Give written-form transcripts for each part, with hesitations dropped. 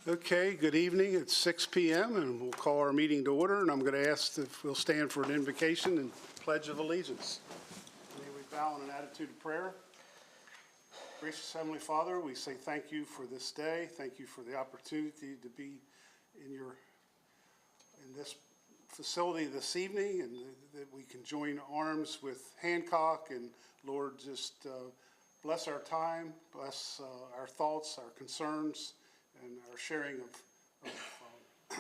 Okay, good evening. It's 6 p.m. and we'll call our meeting to order, and I'm going to ask if we'll stand for an invocation and pledge of allegiance. May we bow in an attitude of prayer. Gracious Heavenly Father, we say thank you for this day. Thank you for the opportunity to be in this facility this evening, and that we can join arms with Hancock. And Lord, just bless our time, bless our thoughts, our concerns, and our sharing of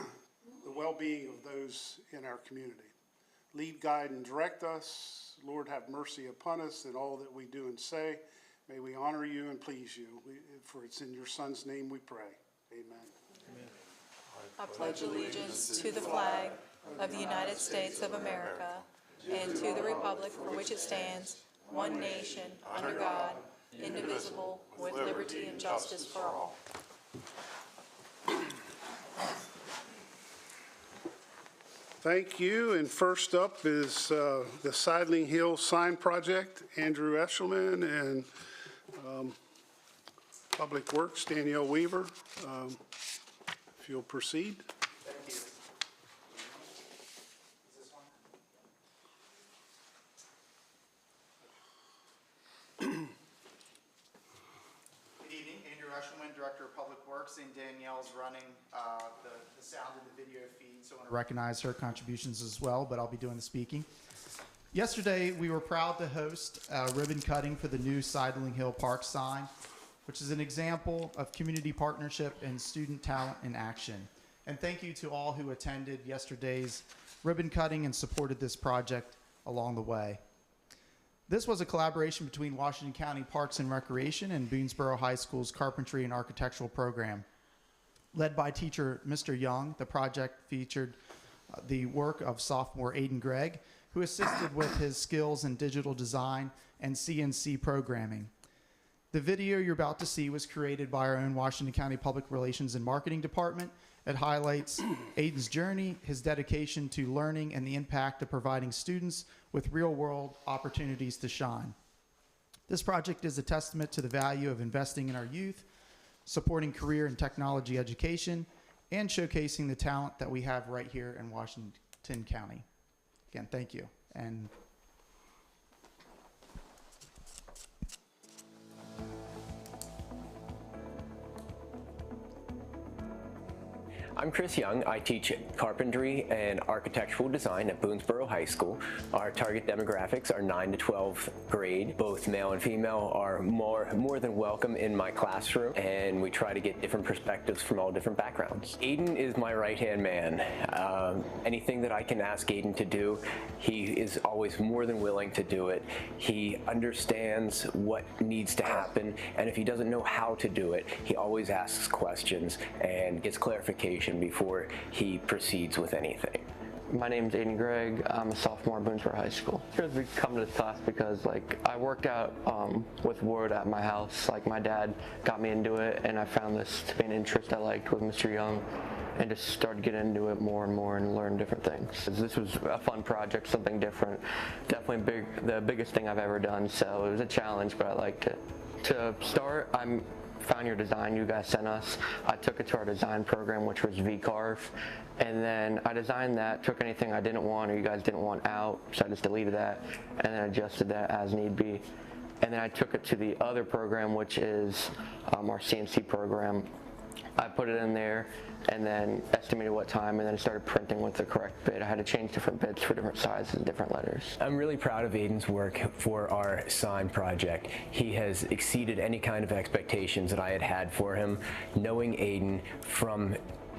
the well-being of those in our community. Lead, guide, and direct us. Lord, have mercy upon us in all that we do and say. May we honor you and please you. For it's in your Son's name we pray. Amen. Amen. I pledge allegiance to the flag of the United States of America and to the republic for which it stands, one nation, under God, indivisible, with liberty and justice for all. Thank you. And first up is the Sidling Hill Sign Project. Andrew Eshelman and Public Works, Danielle Weaver. If you'll proceed. Thank you. Good evening, Andrew Eshelman, Director of Public Works, and Danielle's running the sound and the video feed, so I want to recognize her contributions as well, but I'll be doing the speaking. Yesterday, we were proud to host ribbon cutting for the new Sidling Hill Park sign, which is an example of community partnership and student talent in action. And thank you to all who attended yesterday's ribbon cutting and supported this project along the way. This was a collaboration between Washington County Parks and Recreation and Boonesboro High School's Carpentry and Architectural program. Led by teacher Mr. Young, the project featured the work of sophomore Aiden Gregg, who assisted with his skills in digital design and CNC programming. The video you're about to see was created by our own Washington County Public Relations and Marketing Department. It highlights Aiden's journey, his dedication to learning, and the impact of providing students with real-world opportunities to shine. This project is a testament to the value of investing in our youth, supporting career and technology education, and showcasing the talent that we have right here in Washington County. Again, thank you. And I'm Chris Young. I teach carpentry and architectural design at Boonesboro High School. Our target demographics are 9 to 12th grade. Both male and female are more than welcome in my classroom, and we try to get different perspectives from all different backgrounds. Aiden is my right-hand man. Anything that I can ask Aiden to do, he is always more than willing to do it. He understands what needs to happen, and if he doesn't know how to do it, he always asks questions and gets clarification before he proceeds with anything. My name's Aiden Gregg. I'm a sophomore at Boonesboro High School. We come to this class because I worked out with wood at my house. My dad got me into it, and I found this to be an interest I liked with Mr. Young, and just started getting into it more and more and learn different things. This was a fun project, something different. Definitely the biggest thing I've ever done, so it was a challenge, but I liked it. To start, I found your design you guys sent us. I took it to our design program, which was VCarve, and then I designed that, took anything I didn't want or you guys didn't want out, so I just deleted that, and then adjusted that as need be. And then I took it to the other program, which is our CNC program. I put it in there and then estimated what time, and then started printing with the correct bit. I had to change different bits for different sizes and different letters. I'm really proud of Aiden's work for our sign project. He has exceeded any kind of expectations that I had for him. Knowing Aiden from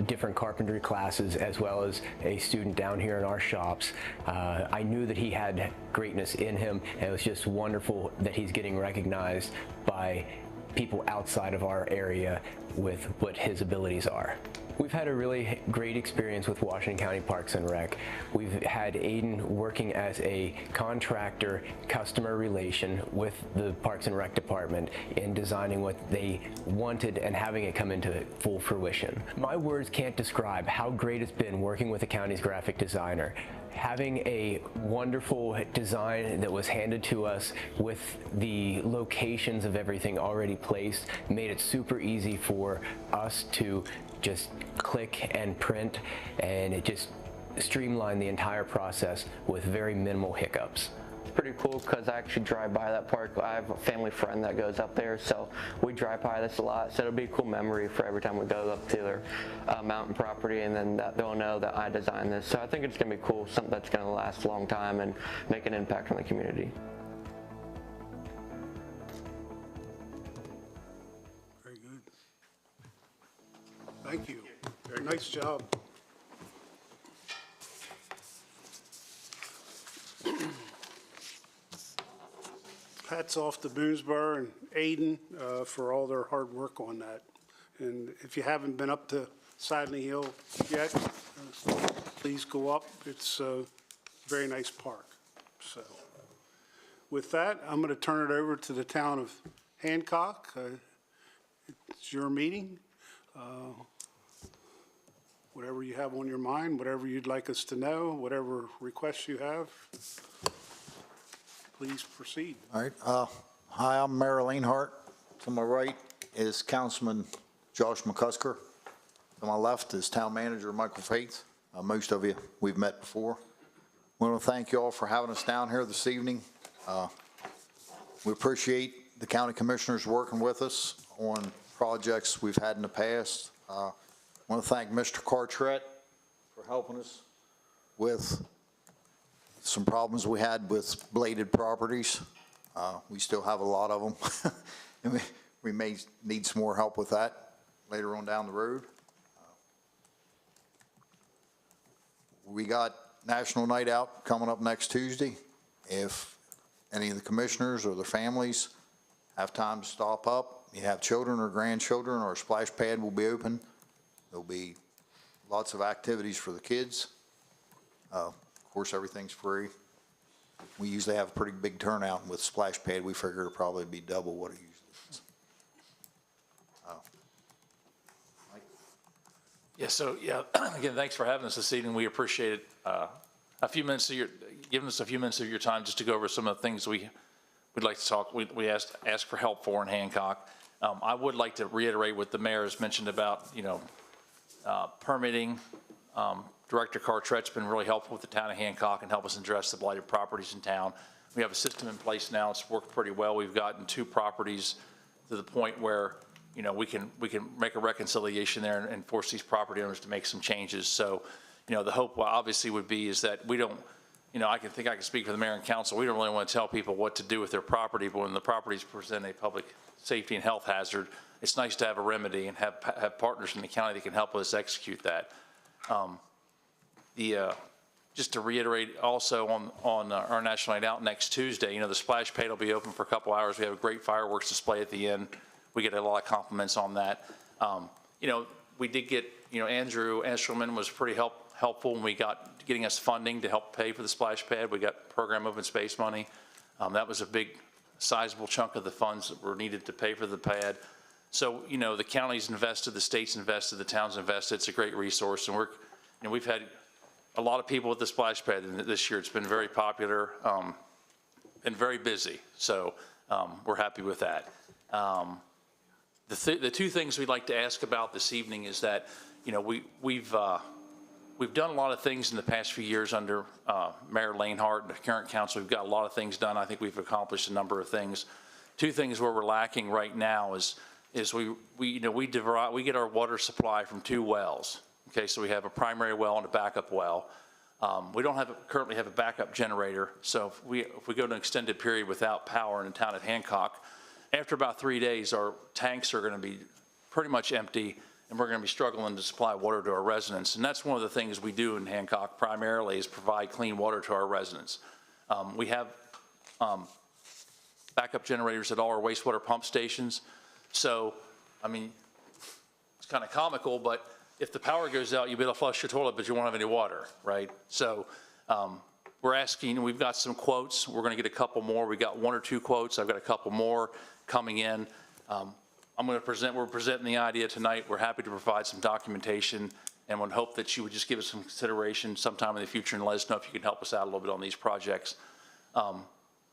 different carpentry classes as well as a student down here in our shops, I knew that he had greatness in him, and it was just wonderful that he's getting recognized by people outside of our area with what his abilities are. We've had a really great experience with Washington County Parks and Rec. We've had Aiden working as a contractor customer relation with the Parks and Rec department in designing what they wanted and having it come into full fruition. My words can't describe how great it's been working with the county's graphic designer. Having a wonderful design that was handed to us with the locations of everything already placed made it super easy for us to just click and print, and it just streamlined the entire process with very minimal hiccups. It's pretty cool because I actually drive by that park. I have a family friend that goes up there, so we drive by this a lot. So it'll be a cool memory for every time we go up to their mountain property, and then they'll know that I designed this. So I think it's going to be cool, something that's going to last a long time and make an impact on the community. Very good. Thank you. Very nice job. Hats off to Boonesborough and Aiden for all their hard work on that. And if you haven't been up to Sidney Hill yet, please go up. It's a very nice park. So with that, I'm going to turn it over to the town of Hancock. It's your meeting. Whatever you have on your mind, whatever you'd like us to know, whatever requests you have, please proceed. All right. Hi, I'm Mayor Lanehart. To my right is Councilman Josh McCusker. To my left is Town Manager Michael Faith. Most of you we've met before. We want to thank you all for having us down here this evening. We appreciate the county commissioners working with us on projects we've had in the past. I want to thank Mr. Cartret for helping us with some problems we had with bladed properties. We still have a lot of them. And we may need some more help with that later on down the road. We got National Night Out coming up next Tuesday. If any of the commissioners or their families have time to stop up, you have children or grandchildren, our splash pad will be open. There'll be lots of activities for the kids. Of course, everything's free. We usually have a pretty big turnout, and with splash pad, we figure it'll probably be double what it usually is. Mike? Yeah, so, again, thanks for having us this evening. We appreciate it. Giving us a few minutes of your time just to go over some of the things we'd like to talk, we ask for help for in Hancock. I would like to reiterate what the mayor has mentioned about, permitting. Director Cartret's been really helpful with the town of Hancock and help us address the blighted properties in town. We have a system in place now. It's worked pretty well. We've gotten 2 properties to the point where, we can make a reconciliation there and force these property owners to make some changes. So, the hope obviously would be is that we don't, I can speak for the mayor and council. We don't really want to tell people what to do with their property, but when the properties present a public safety and health hazard, it's nice to have a remedy and have partners in the county that can help us execute that. Just to reiterate also on our National Night Out next Tuesday, the splash pad will be open for a couple hours. We have a great fireworks display at the end. We get a lot of compliments on that. We did get, Andrew Eshelman was pretty helpful when we got getting us funding to help pay for the splash pad. We got program open space money. That was a big, sizable chunk of the funds that were needed to pay for the pad. So, the county's invested, the state's invested, the town's invested. It's a great resource, and we've had a lot of people with the splash pad this year. It's been very popular and very busy. So we're happy with that. The 2 things we'd like to ask about this evening is that, we've done a lot of things in the past few years under Mayor Lanehart and the current council. We've got a lot of things done. I think we've accomplished a number of things. 2 things where we're lacking right now is we get our water supply from 2 wells. Okay, so we have a primary well and a backup well. We don't currently have a backup generator, so if we go to an extended period without power in the town of Hancock, after about 3 days, our tanks are going to be pretty much empty, and we're going to be struggling to supply water to our residents. And that's one of the things we do in Hancock primarily is provide clean water to our residents. We have backup generators at all our wastewater pump stations. So, it's kind of comical, but if the power goes out, you'll be able to flush your toilet, but you won't have any water, right? So we're asking, we've got some quotes. We're going to get a couple more. We got 1 or 2 quotes. I've got a couple more coming in. We're presenting the idea tonight. We're happy to provide some documentation and would hope that you would just give us some consideration sometime in the future and let us know if you can help us out a little bit on these projects.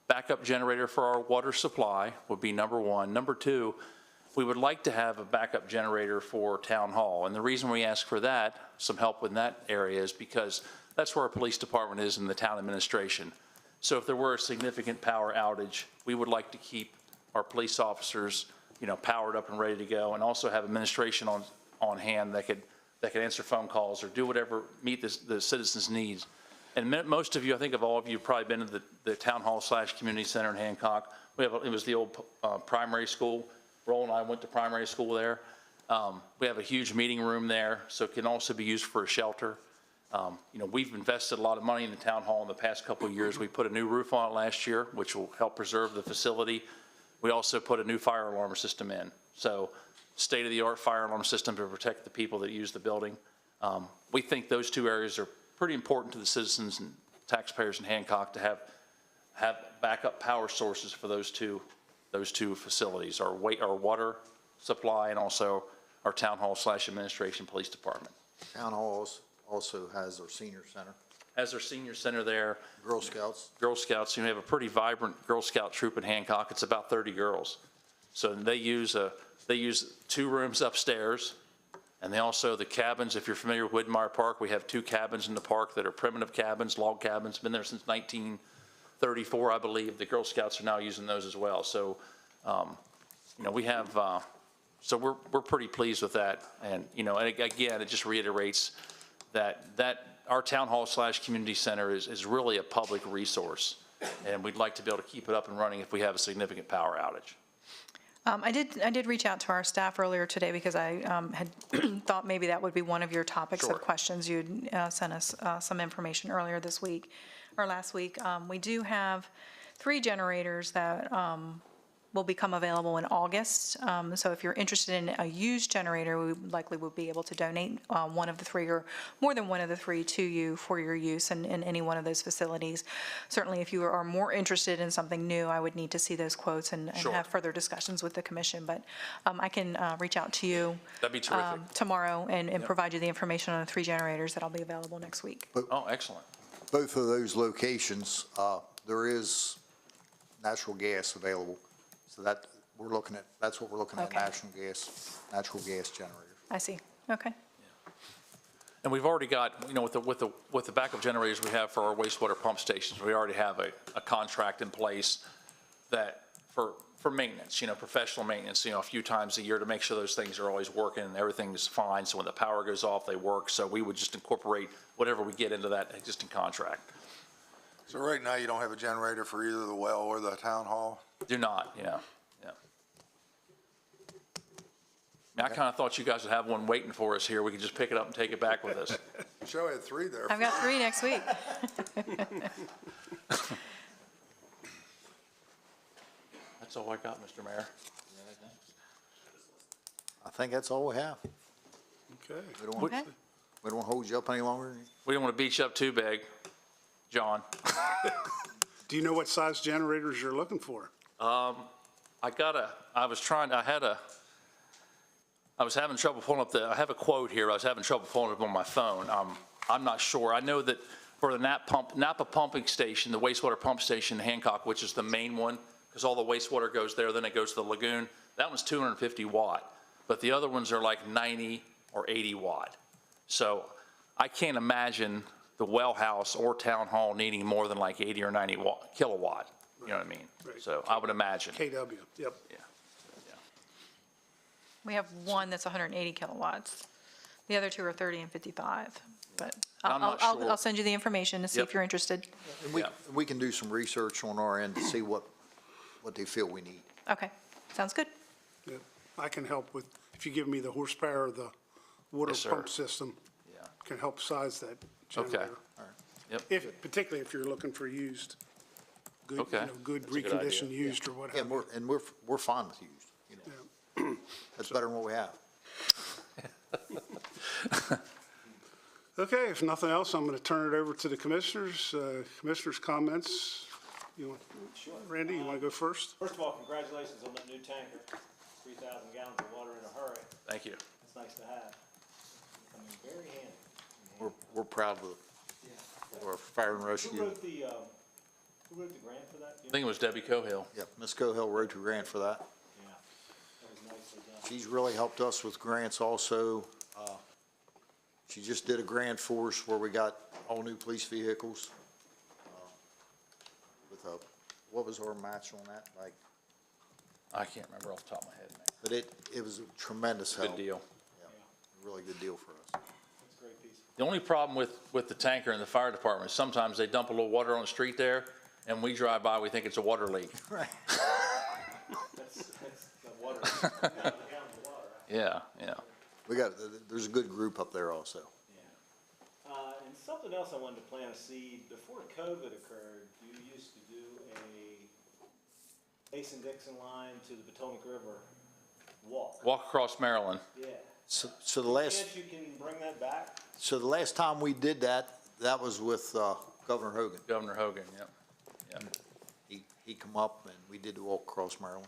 Backup generator for our water supply would be number 1. Number 2, we would like to have a backup generator for Town Hall. And the reason we ask for that, some help in that area, is because that's where our police department is in the town administration. So if there were a significant power outage, we would like to keep our police officers, powered up and ready to go, and also have administration on hand that could answer phone calls or do whatever, meet the citizens' needs. And most of you, I think of all of you, probably been to the Town Hall / Community Center in Hancock. It was the old primary school. Roll and I went to primary school there. We have a huge meeting room there, so it can also be used for a shelter. We've invested a lot of money in the Town Hall in the past couple of years. We put a new roof on it last year, which will help preserve the facility. We also put a new fire alarm system in. So state-of-the-art fire alarm system to protect the people that use the building. We think those 2 areas are pretty important to the citizens and taxpayers in Hancock to have backup power sources for those two facilities, our water supply and also our Town Hall / Administration Police Department. Town Hall also has their senior center. Has their senior center there. Girl Scouts. Girl Scouts, we have a pretty vibrant Girl Scout troop in Hancock. It's about 30 girls. So they use 2 rooms upstairs, and they also, the cabins, if you're familiar with Widmeyer Park, we have 2 cabins in the park that are primitive cabins, log cabins, been there since 1934, I believe. The Girl Scouts are now using those as well. So, we have, so we're pretty pleased with that. And, and again, it just reiterates that our Town Hall / Community Center is really a public resource, and we'd like to be able to keep it up and running if we have a significant power outage. I did reach out to our staff earlier today because I had thought maybe that would be one of your topics Sure. of questions. You'd sent us some information earlier this week, or last week. We do have 3 generators that will become available in August. So if you're interested in a used generator, we likely will be able to donate one of the 3 or more than one of the 3 to you for your use in any one of those facilities. Certainly, if you are more interested in something new, I would need to see those quotes and Sure. have further discussions with the commission. But I can reach out to you That'd be terrific. tomorrow and provide you the information on the 3 generators that'll be available next week. Oh, excellent. Both of those locations, there is natural gas available. So that's what we're looking at, Okay. natural gas generators. I see. Okay. And we've already got, with the backup generators we have for our wastewater pump stations, we already have a contract in place that for maintenance, professional maintenance, a few times a year to make sure those things are always working and everything is fine. So when the power goes off, they work. So we would just incorporate whatever we get into that existing contract. So right now, you don't have a generator for either the well or the town hall? Do not, yeah. I kind of thought you guys would have one waiting for us here. We could just pick it up and take it back with us. Show had 3 there. I've got 3 next week. That's all I got, Mr. Mayor. I think that's all we have. Okay. Okay. We don't hold you up any longer. We don't want to beat you up too big, John. Do you know what size generators you're looking for? I was having trouble pulling up I have a quote here. I was having trouble pulling it up on my phone. I'm not sure. I know that for the Napa pumping station, the wastewater pump station in Hancock, which is the main one, because all the wastewater goes there, then it goes to the lagoon, that one's 250 watt. But the other ones are like 90 or 80 watt. So I can't imagine the well house or town hall needing more than like 80 or 90 kilowatt. You know what I mean? Right. So I would imagine. KW, yep. Yeah. We have one that's 180 kilowatts. The other 2 are 30 and 55. But I'm not sure. I'll send you the information to see Yep. if you're interested. And we, Yeah. we can do some research on our end to see what they feel we need. Okay, sounds good. Yep. I can help with, if you give me the horsepower of the water Yes, sir. pump system, Yeah. can help size that generator. Yep. Particularly if you're looking for used, good, Okay. good That's a good idea. reconditioned used or what Yeah, have you. and we're fine with used, Yeah. That's better than what we have. Okay, if nothing else, I'm going to turn it over to the commissioners. Commissioners' comments. Randy, you want to go first? First of all, congratulations on that new tanker. 3,000 gallons of water in a hurry. Thank you. It's nice to have. Coming very handy. We're proud of our fire and rescue. Who wrote the grant for that? I think it was Debbie Cohill. Yep, Ms. Cohill wrote a grant for that. Yeah, that was nicely done. She's really helped us with grants also. She just did a grant for us where we got all new police vehicles. What was our match on that? Like, I can't remember off the top of my head, man. but it was a tremendous help. Good deal. Yeah, a really good deal for us. That's a great piece. The only problem with the tanker in the fire department is sometimes they dump a little water on the street there, and we drive by, we think it's a water leak. Right. That's the water. Gallon of water. Yeah, yeah. There's a good group up there also. Yeah. And something else I wanted to plant a seed. Before COVID occurred, you used to do a Mason-Dixon line to the Potomac River walk. Walk across Maryland. Yeah. So the last, Chance you can bring that back? so the last time we did that, that was with Governor Hogan. Governor Hogan, yep. Yep. He come up and we did the walk across Maryland.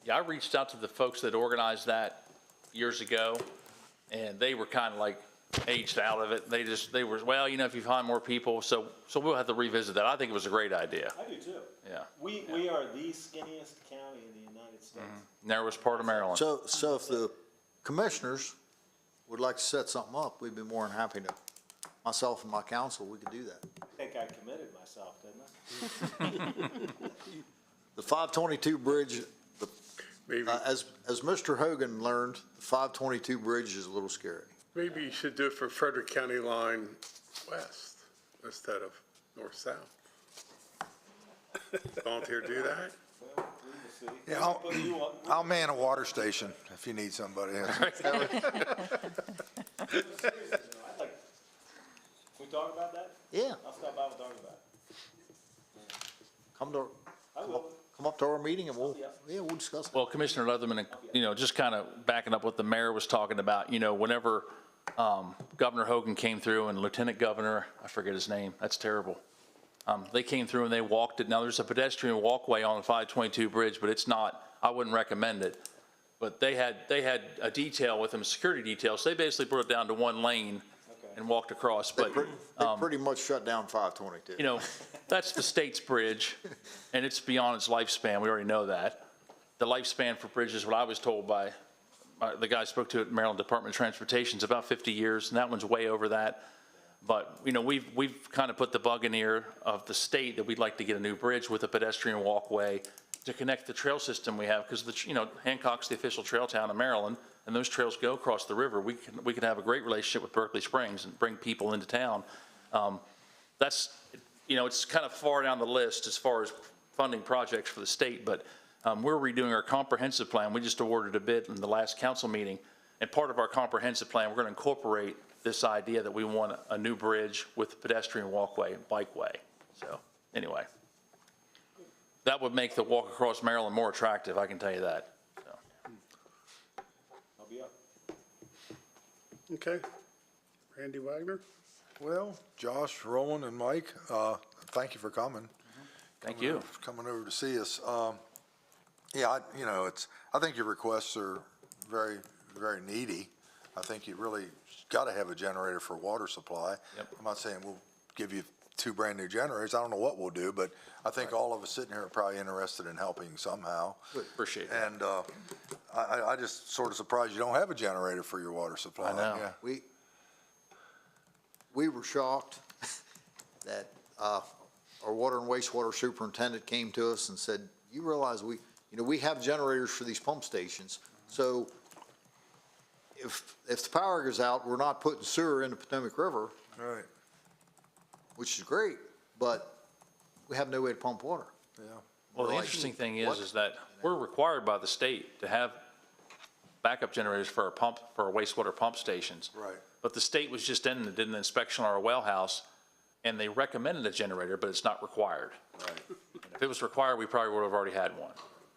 Yeah, I reached out to the folks that organized that years ago, and they were kind of like aged out of it. They were, well, if you find more people, so we'll have to revisit that. I think it was a great idea. I do too. Yeah. We are the skinniest county in the United States. Narrowest part of Maryland. So if the commissioners would like to set something up, we'd be more than happy to, myself and my council, we could do that. I think I committed myself, didn't I? The 522 bridge, Maybe, as Mr. Hogan learned, the 522 bridge is a little scary. Maybe you should do it for Frederick County line west instead of north-south. Volunteer to do that? Well, we will see. Yeah, But you want- I'll man a water station if you need somebody. I'd like, can we talk about that? Yeah, I'll stop by and talk about it. come up to our meeting and we'll discuss it. Well, Commissioner Leatherman, just kind of backing up what the mayor was talking about, whenever Governor Hogan came through and Lieutenant Governor, I forget his name, that's terrible. They came through and they walked it. Now, there's a pedestrian walkway on the 522 bridge, but it's not, I wouldn't recommend it. But they had a detail with them, a security detail, so they basically brought it down to one lane and walked across. But They pretty much shut down 522. that's the state's bridge, and it's beyond its lifespan. We already know that. The lifespan for bridges, what I was told by the guy I spoke to at Maryland Department of Transportation, is about 50 years, and that one's way over that. But, we've kind of put the bug in the ear of the state that we'd like to get a new bridge with a pedestrian walkway to connect the trail system we have, because Hancock's the official trail town of Maryland, and those trails go across the river. We can have a great relationship with Berkeley Springs and bring people into town. That's, it's kind of far down the list as far as funding projects for the state, but we're redoing our comprehensive plan. We just awarded a bid in the last council meeting, and part of our comprehensive plan, we're going to incorporate this idea that we want a new bridge with pedestrian walkway and bikeway. So anyway, that would make the walk across Maryland more attractive, I can tell you that. So. I'll be up. okay. Randy Wagner? Well, Josh, Roland, and Mike, thank you for coming. Thank you. Coming over to see us. Yeah, I think your requests are very, very needy. I think you really got to have a generator for water supply. Yep. I'm not saying we'll give you 2 brand-new generators. I don't know what we'll do, but I think all of us sitting here are probably interested in helping somehow. Appreciate that. And I just sort of surprised you don't have a generator for your water supply. I know. Yeah. We were shocked that our water and wastewater superintendent came to us and said, you realize we have generators for these pump stations. So if the power goes out, we're not putting sewer in the Potomac River, Right, which is great, but we have no way to pump water. yeah. Well, the Like, interesting thing what? is that we're required by the state to have backup generators for our wastewater pump stations. Right. But the state was just in and did an inspection on our well house, and they recommended a generator, but it's not required. Right. If it was required, we probably would have already had one.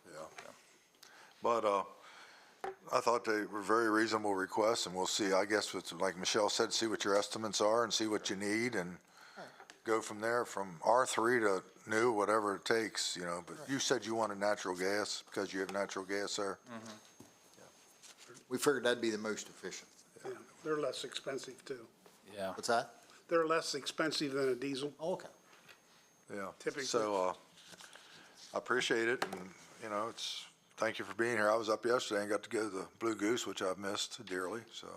Yeah. But, I thought they were very reasonable requests, and we'll see, I guess, like Michelle said, see what your estimates are and see what you need, and go from there, from R3 to new, whatever it takes, you know. But you said you wanted natural gas because you have natural gas there? We figured that'd be the most efficient. Yeah, they're less expensive too. Yeah. What's that? They're less expensive than a diesel. Okay. Yeah. Typically. So, I appreciate it, and, you know, thank you for being here. I was up yesterday and got to go to the Blue Goose, which I've missed dearly, so.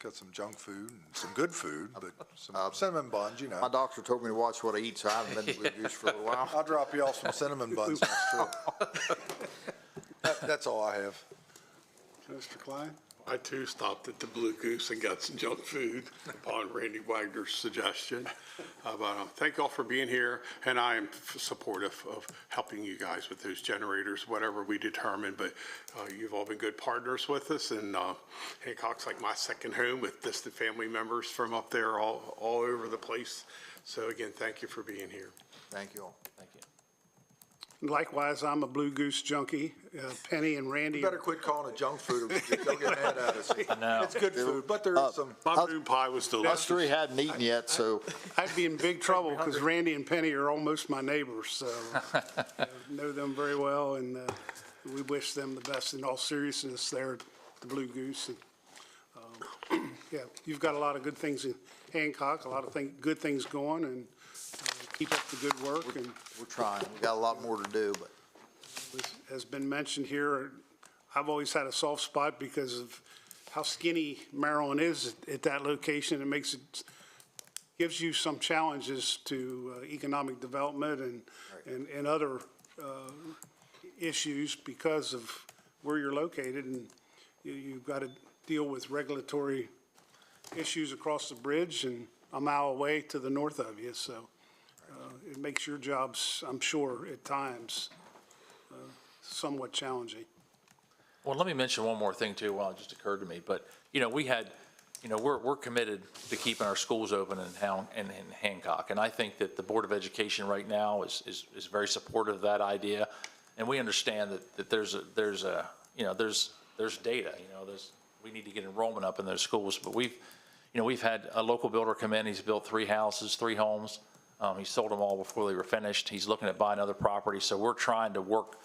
Got some junk food and some good food, but some cinnamon buns, you My know. doctor told me to watch what I eat, so I haven't been to Blue Goose for a little while. I'll drop you off some cinnamon buns next trip. That's all I have. Mr. Klein? I too stopped at the Blue Goose and got some junk food upon Randy Wagner's suggestion. But thank you all for being here, and I am supportive of helping you guys with those generators, whatever we determine. But you've all been good partners with us, and Hancock's like my second home with distant family members from up there all over the place. So again, thank you for being here. Thank you all. Thank you. Likewise, I'm a Blue Goose junkie. Penny and Randy. You better quit calling it junk food, or they'll get mad at us. No. It's good food, but there is some. My moon pie was Us delicious. three hadn't eaten yet, so I'd be in big trouble because Randy and Penny are almost my neighbors, so know them very well, and we wish them the best in all seriousness there at the Blue Goose. And, yeah, you've got a lot of good things in Hancock, a lot of good things going, and keep up the good work. And we're trying. We got a lot more to do, but as has been mentioned here, I've always had a soft spot because of how skinny Maryland is at that location. It gives you some challenges to economic development and other issues because of where you're located, and you've got to deal with regulatory issues across the bridge and a mile away to the north of you. So it makes your jobs, I'm sure, at times somewhat challenging. Well, let me mention one more thing too, while it just occurred to me, but, you know, we're committed to keeping our schools open in Hancock, and I think that the Board of Education right now is very supportive of that idea, and we understand that there's data, we need to get enrollment up in those schools, but we've had a local builder come in, he's built 3 houses, 3 homes, he sold them all before they were finished, he's looking at buying other property, so we're trying to work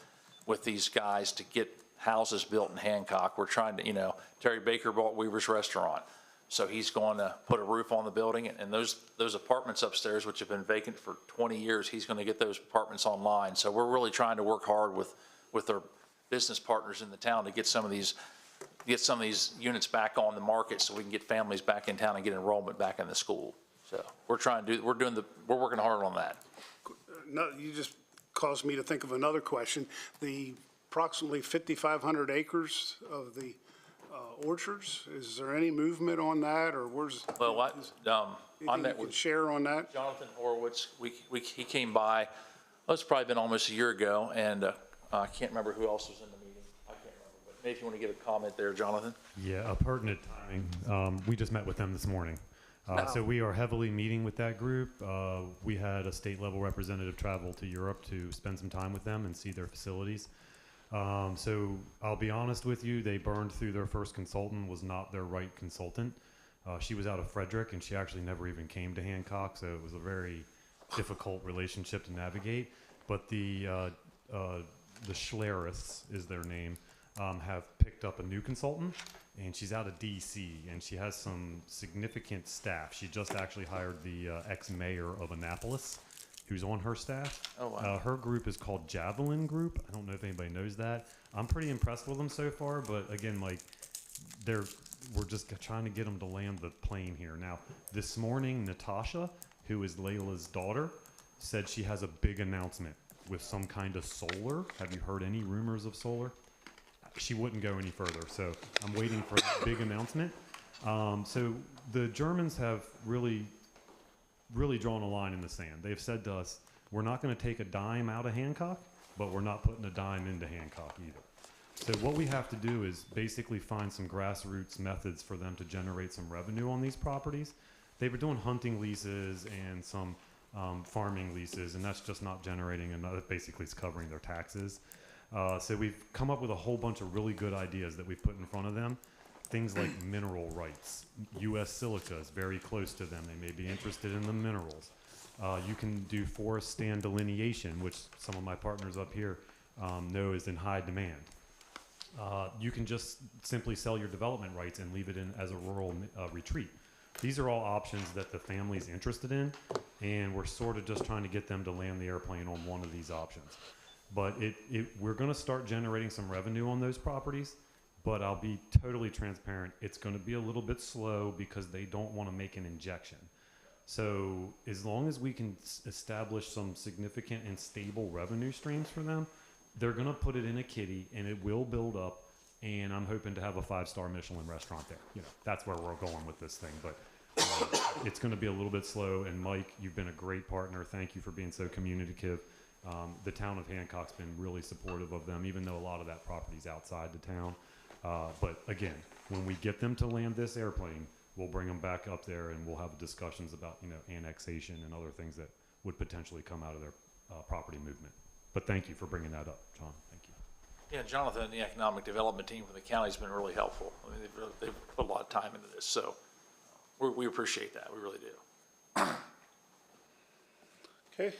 with these guys to get houses built in Hancock. We're trying to, Terry Baker bought Weaver's Restaurant. So he's going to put a roof on the building, and those apartments upstairs, which have been vacant for 20 years, he's going to get those apartments online. So we're really trying to work hard with our business partners in the town to get some of these units back on the market so we can get families back in town and get enrollment back in the school. So we're working hard on that. No, you just caused me to think of another question. The approximately 5,500 acres of the orchards, is there any movement on that, or where's? Well, I anything met you can with share on that? Jonathan Horowitz. He came by, it's probably been almost a year ago, and I can't remember who else was in the meeting. I can't remember, but maybe if you want to give a comment there, Jonathan. Yeah, a pertinent timing. We just met with them this morning. So we are heavily meeting with that group. We had a state level representative travel to Europe to spend some time with them and see their facilities. So I'll be honest with you, they burned through their first consultant, was not their right consultant. She was out of Frederick, and she actually never even came to Hancock, so it was a very difficult relationship to navigate. But the Schlerists is their name, have picked up a new consultant, and she's out of DC, and she has some significant staff. She just actually hired the ex-mayor of Annapolis, who's on her staff. Oh, wow. Her group is called Javelin Group. I don't know if anybody knows that. I'm pretty impressed with them so far, but again, we're just trying to get them to land the plane here. Now, this morning, Natasha, who is Layla's daughter, said she has a big announcement with some kind of solar. Have you heard any rumors of solar? She wouldn't go any further, so I'm waiting for that big announcement. So the Germans have really drawn a line in the sand. They've said to us, we're not going to take a dime out of Hancock, but we're not putting a dime into Hancock either. So what we have to do is basically find some grassroots methods for them to generate some revenue on these properties. They were doing hunting leases and some farming leases, and that's just not generating enough. Basically, it's covering their taxes. So we've come up with a whole bunch of really good ideas that we've put in front of them. Things like mineral rights. U.S. Silica is very close to them. They may be interested in the minerals. You can do forest stand delineation, which some of my partners up here know is in high demand. You can just simply sell your development rights and leave it in as a rural retreat. These are all options that the family's interested in, and we're sort of just trying to get them to land the airplane on one of these options. But we're going to start generating some revenue on those properties, but I'll be totally transparent. It's going to be a little bit slow because they don't want to make an injection. So as long as we can establish some significant and stable revenue streams for them, they're going to put it in a kitty and it will build up. And I'm hoping to have a 5-star Michelin restaurant there. You know, that's where we're going with this thing. But it's going to be a little bit slow. And Mike, you've been a great partner. Thank you for being so communicative. The town of Hancock's been really supportive of them, even though a lot of that property's outside the town. But again, when we get them to land this airplane, we'll bring them back up there and we'll have discussions about, you know, annexation and other things that would potentially come out of their property movement. But thank you for bringing that up, John. Thank you. Yeah, Jonathan and the economic development team from the county has been really helpful. I mean, they've put a lot of time into this, so we appreciate that. We really do. Okay.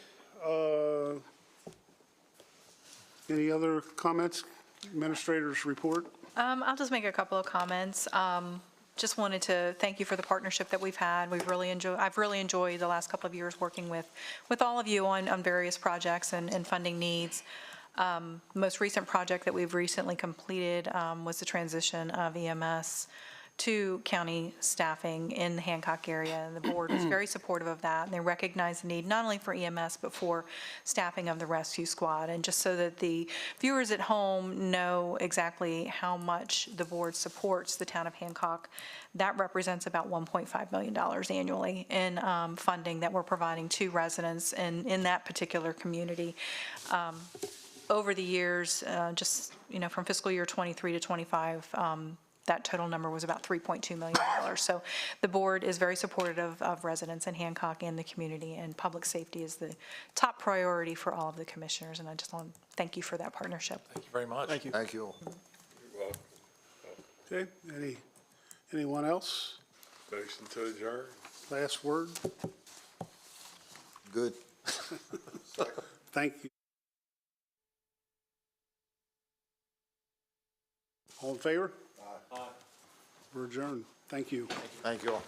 Any other comments? Administrators report? I'll just make a couple of comments. Just wanted to thank you for the partnership that we've had. I've really enjoyed the last couple of years working with all of you on various projects and funding needs. Most recent project that we've recently completed was the transition of EMS to county staffing in the Hancock area. And the board was very supportive of that. And they recognize the need not only for EMS, but for staffing of the rescue squad. And just so that the viewers at home know exactly how much the board supports the town of Hancock, that represents about $1.5 million annually in funding that we're providing to residents in that particular community. Over the years, just, you know, from fiscal year 23 to 25, that total number was about $3.2 million. So the board is very supportive of residents in Hancock and the community, and public safety is the top priority for all of the commissioners. And I just want to thank you for that partnership. Thank you very much. Thank you. Thank you. Okay. Anyone else? Motion to adjourn. Last word? Good. Thank you. All in favor? Aye. We're adjourned. Thank you. Thank you all.